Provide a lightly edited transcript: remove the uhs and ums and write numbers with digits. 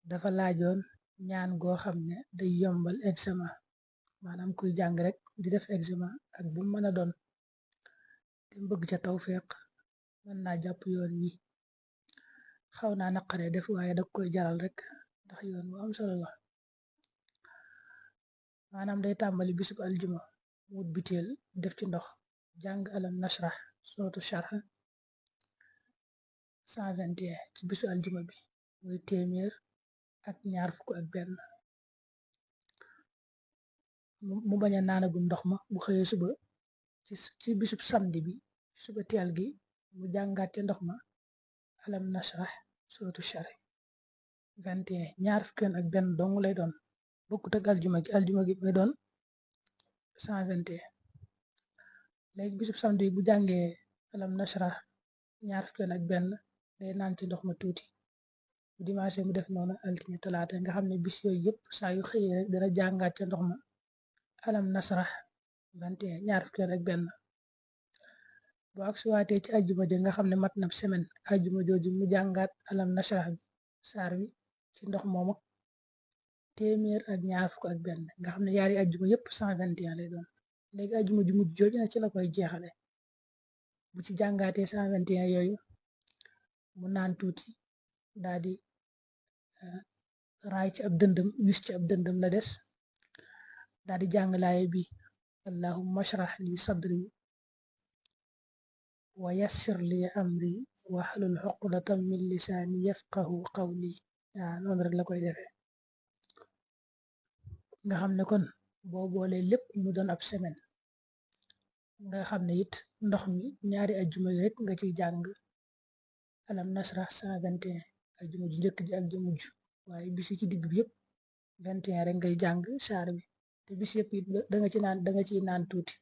dafa laajoon ñaan goo xam ne day yombal examen maanaam kuy jàng rek di def examen ak bu mën a doon te bëgg ca tawfeex mën naa jàpp yoon wi. xaw naa naqaree def waaye da koy jaral rek ndax yoon bu am solo la. maanaam day tàmbali bisub aljuma mu wut biteel def ci ndox jàng alam nashrah sootu sharh 121 ci bisu aljuma bi muy téeméer ak ñaar fukk ak benn. mu bañ a naanagum ndox ma bu xëyee suba ci bisub samedi bi suba teel gi mu jàngaat ca ndox ma alam nashrah sootu sharh 21 ñaar fukk ak benn dong lay doon bokkut ak aljuma gi may doon 121. léegi bisub samedi bu jàngee alam nashrah ñaar fukk ak benn day naan ci ndox ma tuuti bu dimanche mu def noonu altine talaata nga xam ne bis yooyu yëpp saa yu xëyee rek dana jàngaat ca ndox ma alam nasrah 21 ñaar fukk ak benn. bu ak suwaatee ci ajjuma ja nga xam ne mat na semaine ajjuma jooju mu jàngaat alam nasrah saar wi ci ndox moomu téeméer ak ñaar fukk ak benn nga xam ne yaari ajjuma yëpp 121 lay doon. léegi ajjuma ju mujj jooju na ci la koy jeexale bu ci jàngaatee 121 yooyu mu naan tuuti daal di raay ci ab dëndëm wis ci ab dëndëm la des daal di jàng laaye bi allahumma shrah li sadri wa yassir li amri wahlul uqdatam min lisaani yafqahu qawli. waaw noonu rek la koy defee nga xam ne kon boo boolee lépp mu doon ab semaine nga xam ne it ndox mi ñaari ajjuma yi rek nga ciy jàng alam nasrah 121 ajjuma ju njëkk ji ak ju mujj waaye bis yi ci digg bi yëpp 21 rek ngay jàng saar bi te bis yëpp it da nga ciy naan tuuti